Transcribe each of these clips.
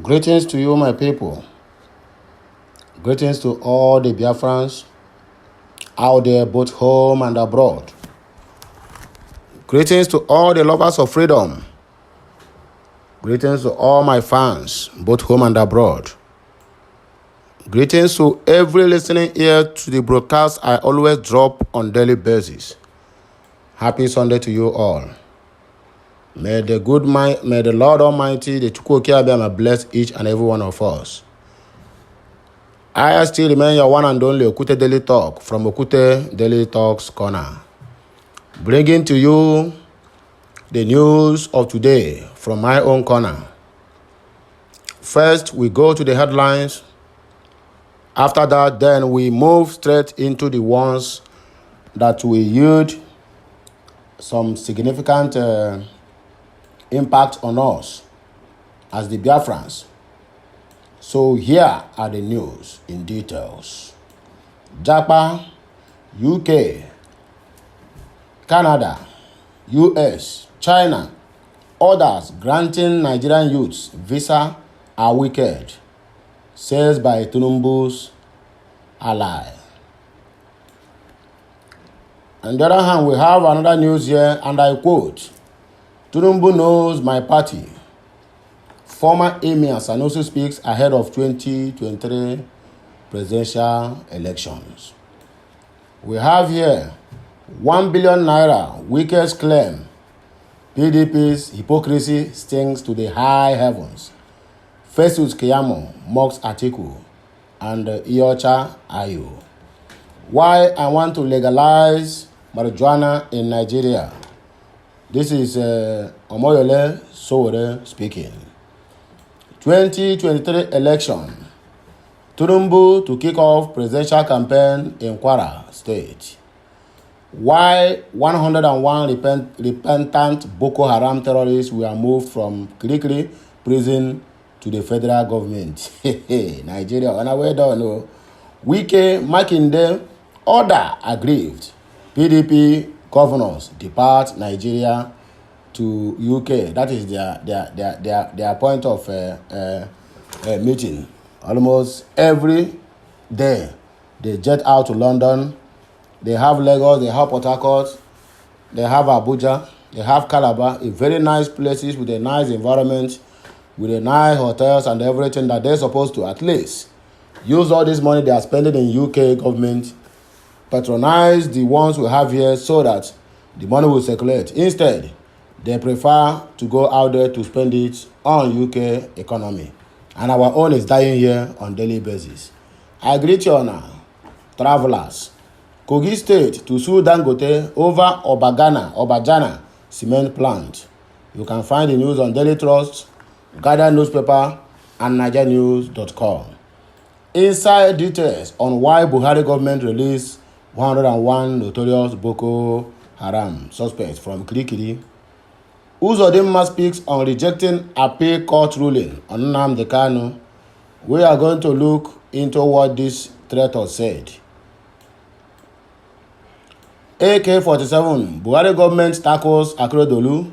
Greetings to you, my people. Greetings to all the Biafrans out there, both home and abroad. Greetings to all the lovers of freedom. Greetings to all my fans, both home and abroad. Greetings to every listening ear to the broadcast I always drop on daily basis. Happy Sunday to you all. May the Lord Almighty, the Chukwuokiabiyama, bless each and every one of us. I still remain your one and only Okute Daily Talk from Okute Daily Talks Corner, bringing to you the news of today from my own corner. First, we go to the headlines. After that, then we move straight into the ones that will yield some significant impact on us as the Biafrans. So here are the news in details. Japan, UK, Canada, US, China, others granting Nigerian youths visa are wicked, says by Tinubu's ally. On the other hand, we have another news here, and I quote, Tinubu knows my party. Former Emir Sanusi speaks ahead of 2023 presidential elections. We have here 1 billion naira weakest claim. PDP's hypocrisy stings to the high heavens. Festus Keyamo mocks Atiku and Iocha Ayu. Why I want to legalize marijuana in Nigeria. This is Omoyole Sowore speaking. 2023 election. Tinubu to kick off presidential campaign in Kwara State. Why 101 repentant Boko Haram terrorists were moved from Kirikiri prison to the federal government. Nigeria, on our way down. No. Wike, Makinde, order aggrieved. PDP governors depart Nigeria to UK. That is their point of meeting. Almost every day they jet out to London. They have Lagos, they have Port Harcourt, they have Abuja, they have Calabar, very nice places with a nice environment, with a nice hotels and everything that they're supposed to at least use all this money they are spending in UK government, patronize the ones we have here so that the money will circulate. Instead, they prefer to go out there to spend it on UK economy. And our own is dying here on daily basis. I greet you now, travelers. Kogi State to sue Dangote over Obajana cement plant. You can find the news on Daily Trust, Guardian newspaper, and NigeriaNews.com. Inside details on why Buhari government released 101 notorious Boko Haram suspects from Kirikiri. Uzodinma speaks on rejecting appeal court ruling on Nnamdi Kanu. We are going to look into what this traitor said. AK-47, Buhari government tackles Akeredolu.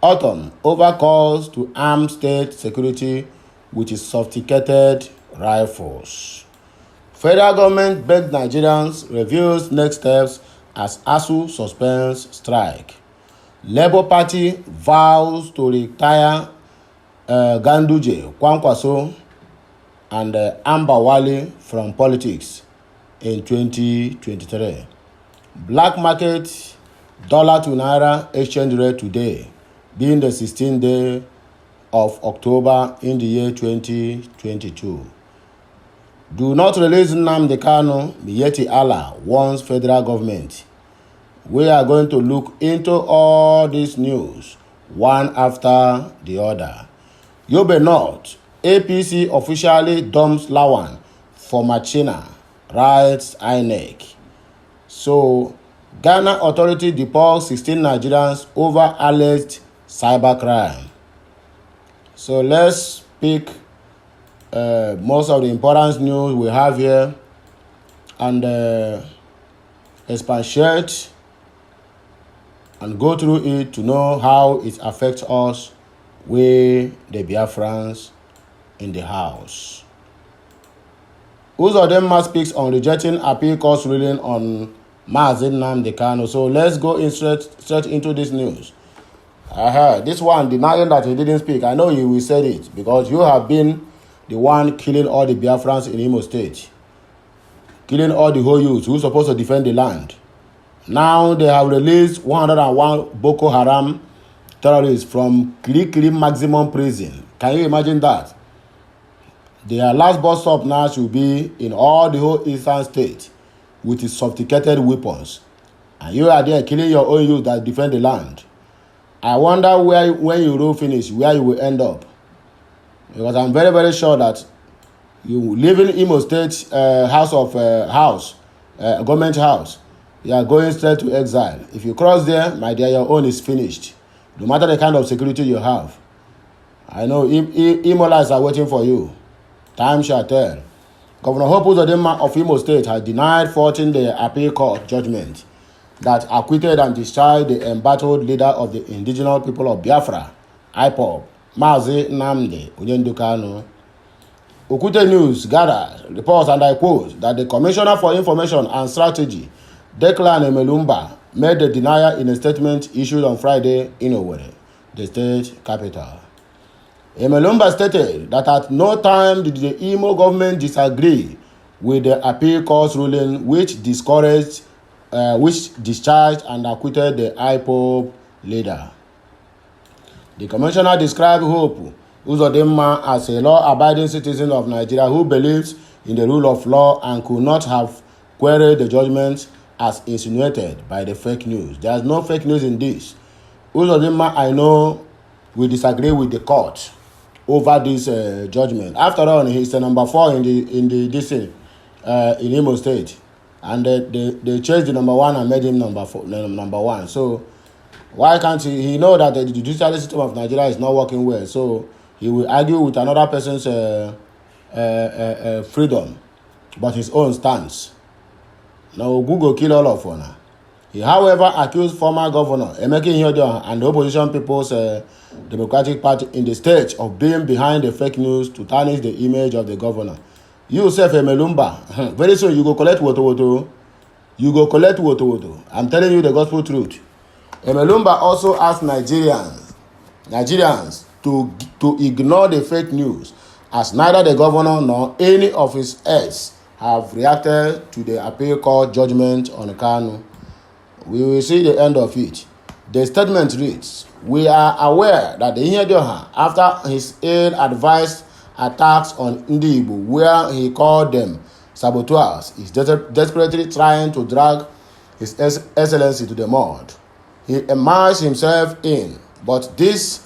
Autumn over calls to arm state security with its sophisticated rifles. Federal government begs Nigerians reviews next steps as ASU suspends strike. Labour Party vows to retire Ganduje, Kwankwaso, and Ambawale from politics in 2023. Black market dollar to naira exchange rate today, being the 16th day of October in the year 2022. Do not release Nnamdi Kanu, Miyetti Allah warns federal government. We are going to look into all this news, one after the other. Yobe North, APC officially dumps Lawan for Machina, writes INEC. So, Ghana authority deports 16 Nigerians over alleged cybercrime. So let's pick most of the important news we have here and expatiate and go through it to know how it affects us, we the Biafrans in the House. Uzodinma speaks on rejecting appeal court ruling on Uzodinma Kanu. So let's go straight into this news. This one denying that he didn't speak. I know you will say it because you have been the one killing all the Biafrans in Imo State, killing all the whole youths who are supposed to defend the land. Now they have released 101 Boko Haram terrorists from Kirikiri maximum prison. Can you imagine that? Their last bus stop now should be in all the whole eastern state with its sophisticated weapons. And you are there killing your own youth that defend the land. I wonder where, when you will finish, where you will end up. Because I'm very, very sure that you live in Imo State government house, you are going straight to exile. If you cross there, my dear, your own is finished. No matter the kind of security you have. I know Imolas are waiting for you. Time shall tell. Governor Hope Uzodinma of Imo State has denied faulting the appeal court judgment that acquitted and discharged the embattled leader of the indigenous people of Biafra, IPOB, Mazi Nnamdi Kanu. Okute News gathered reports, and I quote, that the Commissioner for Information and Strategy, Declan Emelumba, made the denial in a statement issued on Friday in Owerri, the state capital. Emelumba stated that at no time did the Imo government disagree with the appeal court's ruling which discharged and acquitted the IPOB leader. The commissioner described Hope Uzodinma as a law-abiding citizen of Nigeria who believes in the rule of law and could not have queried the judgment as insinuated by the fake news. There is no fake news in this. Uzodinma, I know, will disagree with the court over this judgment. After all, he's the number 4 in the in Imo State, and they changed the number 1 and made him number 1. So why can't he know that the judicial system of Nigeria is not working well? So he will argue with another person's freedom, but his own stance. Now Google kill all of us. He, however, accused former governor MNK and the opposition People's Democratic Party in the state of being behind the fake news to tarnish the image of the governor. You self, Emelumba, very soon you go collect woto. You go collect woto. I'm telling you the gospel truth. Emelumba also asked Nigerians to ignore the fake news, as neither the governor nor any of his aides have reacted to the appeal court judgment on Kanu. We will see the end of it. The statement reads, "We are aware that the Ihedioha, after his ill-advised attacks on Ndibu, where he called them saboteurs, is desperately trying to drag His Excellency to the mud. He immersed himself in, but this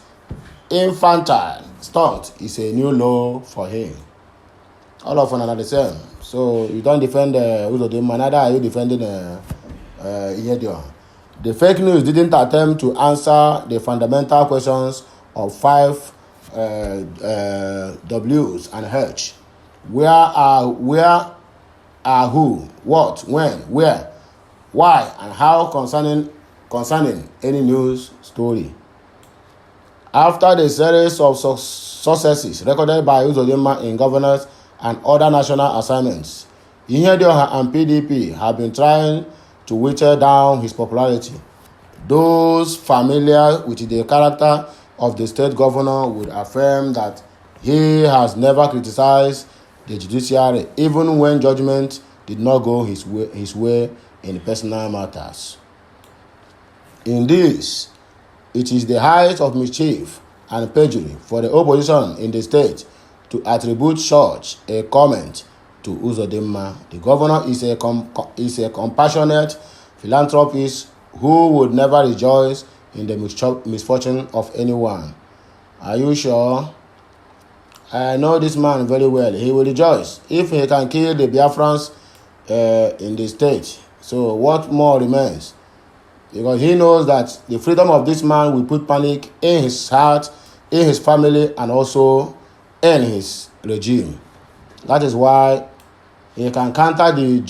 infantile stunt is a new law for him." All of them are the same. So you don't defend Uzodinma, neither are you defending Ihedioha. The fake news didn't attempt to answer the fundamental questions of 5 W's and H. Where are who, what, when, where, why, and how concerning any news story. After the series of successes recorded by Uzodinma in governance and other national assignments, Ihedioha and PDP have been trying to whittle down his popularity. Those familiar with the character of the state governor would affirm that he has never criticized the judiciary, even when judgment did not go his way in personal matters. In this, it is the height of mischief and perjury for the opposition in the state to attribute such a comment to Uzodinma. The governor is a compassionate philanthropist who would never rejoice in the misfortune of anyone. Are you sure? I know this man very well. He will rejoice if he can kill the Biafrans in the state. So what more remains? Because he knows that the freedom of this man will put panic in his heart, in his family, and also in his regime. That is why he can counter the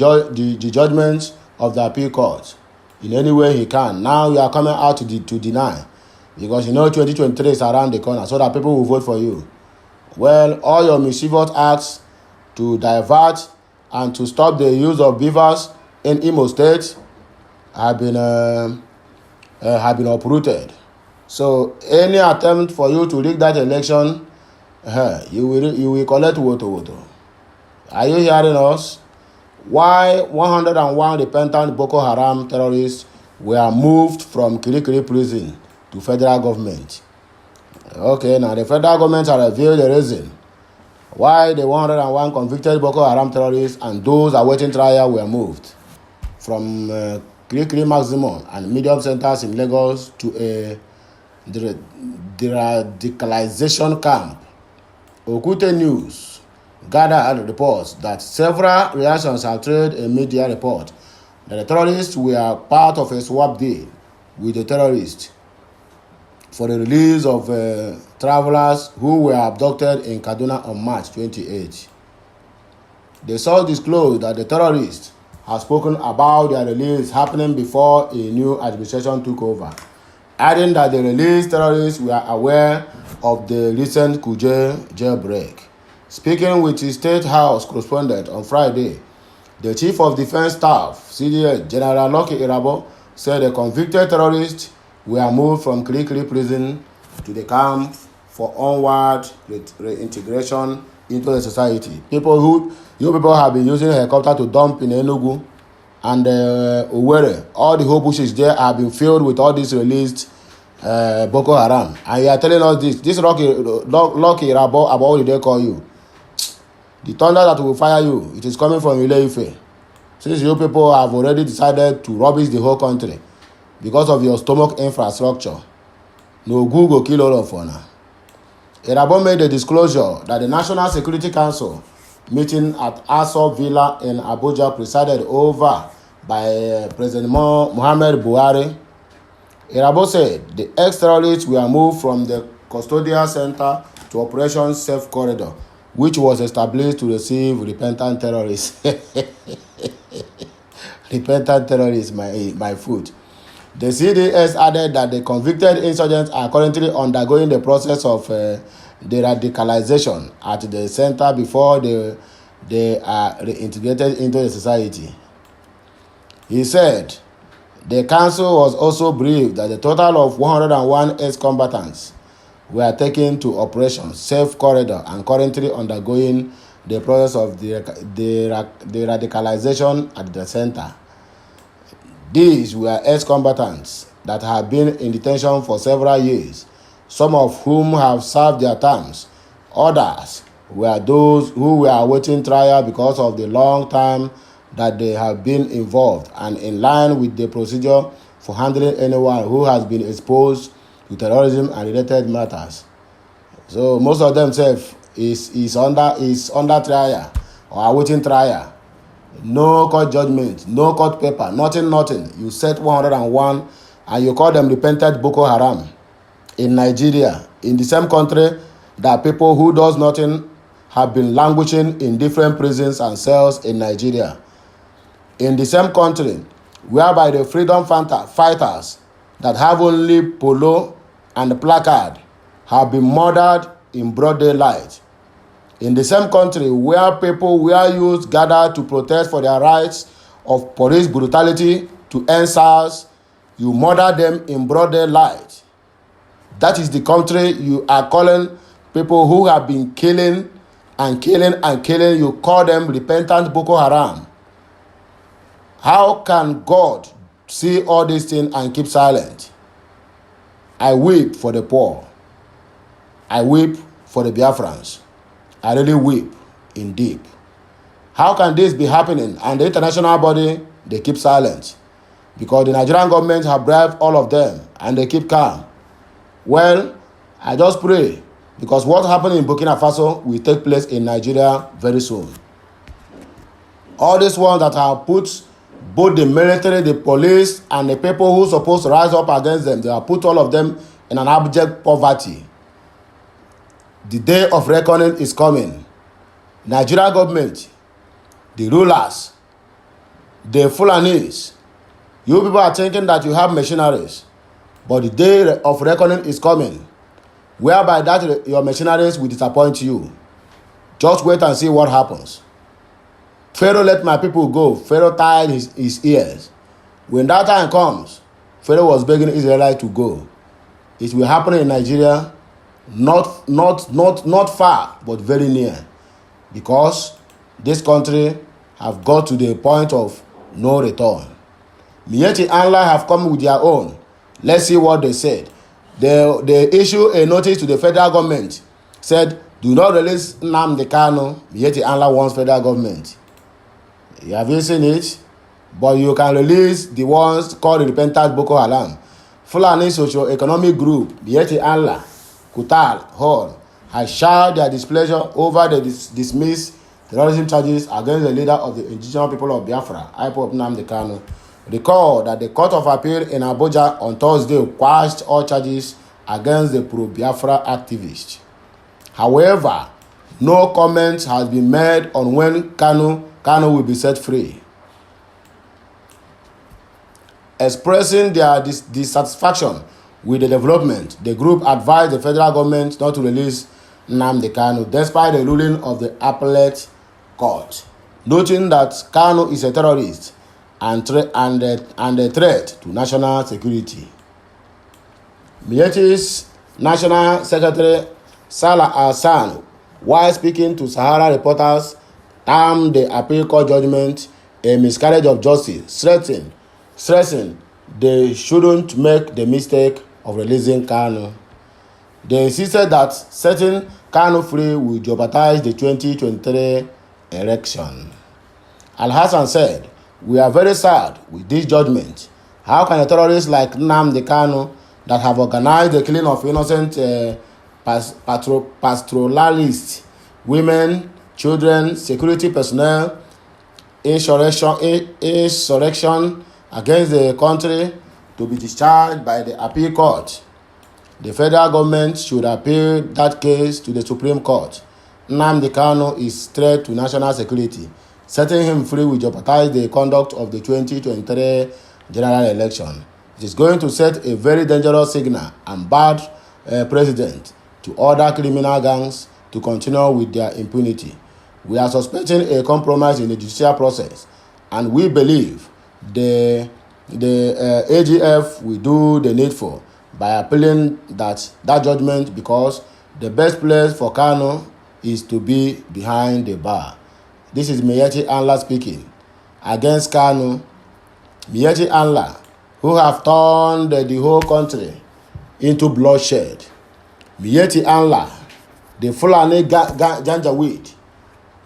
judgments of the appeal court in any way he can. Now you are coming out to deny, because you know 2023 is around the corner, so that people will vote for you. Well, all your mischievous acts to divert and to stop the use of beavers in Imo State have been uprooted. So any attempt for you to rig that election, you will collect woto. Are you hearing us? Why 101 repentant Boko Haram terrorists were moved from Kirikiri prison to federal government? Okay, now the federal government has revealed the reason why the 101 convicted Boko Haram terrorists and those awaiting trial were moved from Kirikiri Maximum and Medium Centers in Lagos to a de-radicalization camp. Okute News gathered reports that several reactions have trailed a media report that the terrorists were part of a swap deal with the terrorists for the release of travelers who were abducted in Kaduna on March 28. The source disclosed that the terrorists have spoken about their release happening before a new administration took over, adding that the released terrorists were aware of the recent Kuje jailbreak. Speaking with his State House correspondent on Friday, the Chief of Defense Staff, CDS General Lucky Irabo, said the convicted terrorists were moved from Kirikiri prison to the camp for onward reintegration into the society. People have been using a helicopter to dump in Enugu and Owerri. All the whole bushes there have been filled with all these released Boko Haram. And you are telling us this Lucky Irabo, about what did they call you? The thunder that will fire you, it is coming from Ile-Ife. Since you people have already decided to rubbish the whole country because of your stomach infrastructure, no Google kill all of now. Irabo made a disclosure that the National Security Council meeting at Aso Villa in Abuja, presided over by President Muhammad Buhari. Irabo said the ex-terrorists were moved from the custodial center to Operation Safe Corridor, which was established to receive repentant terrorists. Repentant terrorists, my food. The CDS added that the convicted insurgents are currently undergoing the process of de-radicalization at the center before they are reintegrated into the society. He said the council was also briefed that a total of 101 ex-combatants were taken to Operation Safe Corridor and currently undergoing the process of the radicalization at the center. These were ex-combatants that have been in detention for several years, some of whom have served their terms. Others were those who were awaiting trial because of the long time that they have been involved and in line with the procedure for handling anyone who has been exposed to terrorism and related matters. So most of them is under trial or awaiting trial. No court judgment, no court paper, nothing. You set 101 and you call them repentant Boko Haram in Nigeria, in the same country that people who does nothing have been languishing in different prisons and cells in Nigeria. In the same country whereby the freedom fighters that have only polo and placard have been murdered in broad daylight. In the same country where people were used gathered to protest for their rights of police brutality to end SARS, you murder them in broad daylight. That is the country you are calling people who have been killing. You call them repentant Boko Haram. How can God see all these things and keep silent? I weep for the poor. I weep for the Biafrans. I really weep in deep. How can this be happening and the international body, they keep silent? Because the Nigerian government have bribed all of them and they keep calm. Well, I just pray because what happened in Burkina Faso will take place in Nigeria very soon. All these ones that have put both the military, the police, and the people who are supposed to rise up against them, they have put all of them in an abject poverty. The day of reckoning is coming. Nigeria government, the rulers, the Fulanis, you people are thinking that you have machineries, but the day of reckoning is coming. whereby that your mercenaries will disappoint you. Just wait and see what happens. Pharaoh let my people go. Pharaoh tied his ears. When that time comes, Pharaoh was begging Israelites to go. It will happen in Nigeria, not far, but very near. Because this country have got to the point of no return. Miyetti Allah have come with their own. Let's see what they said. They issue a notice to the federal government. Said, do not release Nnamdi Kanu. Miyetti Allah wants federal government. You have seen it? But you can release the ones called the repentant Boko Haram. Fulani socio-economic group, Miyetti Allah, Kutal, Hall, has shared their displeasure over the dismissed terrorism charges against the leader of the indigenous people of Biafra, IPOB Nnamdi Kanu. Recall that the Court of Appeal in Abuja on Thursday quashed all charges against the pro-Biafra activist. However, no comment has been made on when Kanu will be set free. Expressing their dissatisfaction with the development, the group advised the federal government not to release Nnamdi Kanu despite the ruling of the appellate court, noting that Kanu is a terrorist and a threat to national security. Miyetti's National Secretary Salah Hassan, while speaking to Sahara reporters, termed the appeal court judgment a miscarriage of justice, stressing they shouldn't make the mistake of releasing Kanu. They insisted that setting Kanu free will jeopardize the 2023 election. Al-Hassan said, "We are very sad with this judgment. How can a terrorist like Nnamdi Kanu that have organized the killing of innocent pastoralists, women, children, security personnel, insurrection against the country to be discharged by the appeal court? The federal government should appeal that case to the Supreme Court. Nnamdi Kanu is a threat to national security. Setting him free will jeopardize the conduct of the 2023 general election. It is going to set a very dangerous signal and bad precedent to other criminal gangs to continue with their impunity. We are suspecting a compromise in the judicial process, and we believe the AGF will do the needful by appealing that judgment, because the best place for Kanu is to be behind the bar." This is Miyetti Allah speaking. Against Kanu, Miyetti Allah, who have turned the whole country into bloodshed. Miyetti Allah, the Fulani Janjaweed,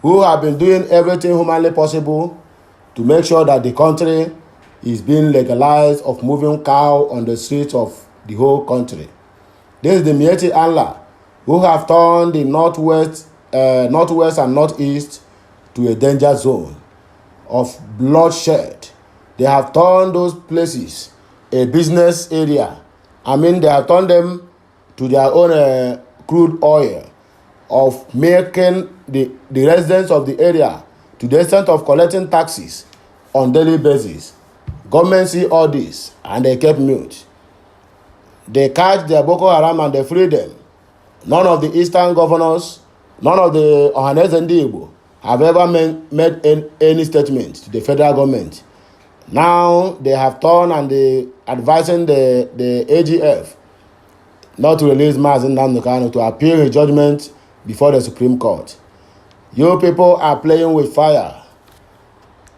who have been doing everything humanly possible to make sure that the country is being legalized of moving cow on the streets of the whole country. This is the Miyetti Allah who have turned the northwest and northeast to a danger zone of bloodshed. They have turned those places a business area. They have turned them to their own crude oil, of making the residents of the area to the extent of collecting taxes on daily basis. Government see all this and they kept mute. They catch their Boko Haram and they free them. None of the eastern governors, none of the Ohanes and Igbo have ever made any statement to the federal government. Now they have turned and they advising the AGF not to release Mazi Nnamdi Kanu, to appeal his judgment before the Supreme Court. You people are playing with fire.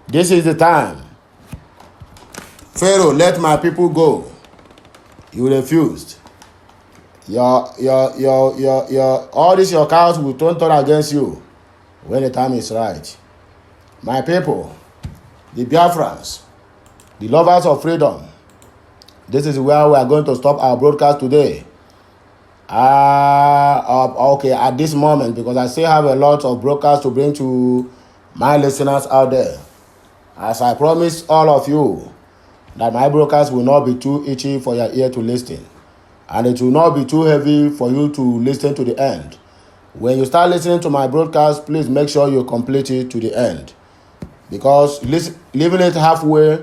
This is the time. Pharaoh, let my people go. You refused. All these your cows will turn against you when the time is right. My people, the Biafrans, the lovers of freedom, this is where we are going to stop our broadcast today. Okay, at this moment, because I still have a lot of broadcasts to bring to my listeners out there. As I promised all of you that my broadcast will not be too itchy for your ear to listen, and it will not be too heavy for you to listen to the end. When you start listening to my broadcast, please make sure you complete it to the end, because leaving it halfway,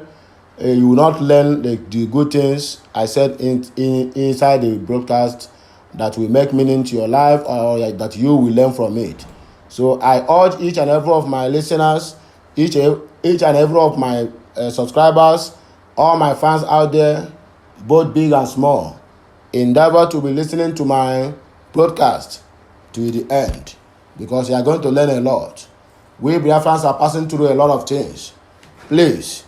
you will not learn the good things I said inside the broadcast that will make meaning to your life or that you will learn from it. So I urge each and every of my listeners, each and every of my subscribers, all my fans out there, both big and small, endeavor to be listening to my broadcast to the end, because you are going to learn a lot. We Biafrans are passing through a lot of things. Please,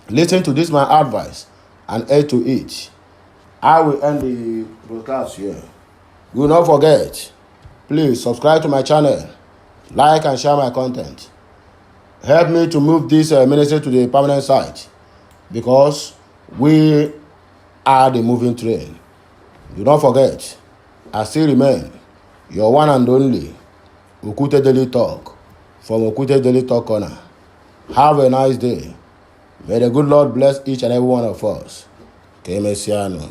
listen to this my advice and add to it. I will end the broadcast here. Do not forget, please subscribe to my channel, like and share my content. Help me to move this ministry to the permanent site, because we are the moving train. Do not forget, I still remain your one and only Okute Daily Talk from Okute Daily Talk Corner. Have a nice day. May the good Lord bless each and every one of us. Que Messiano.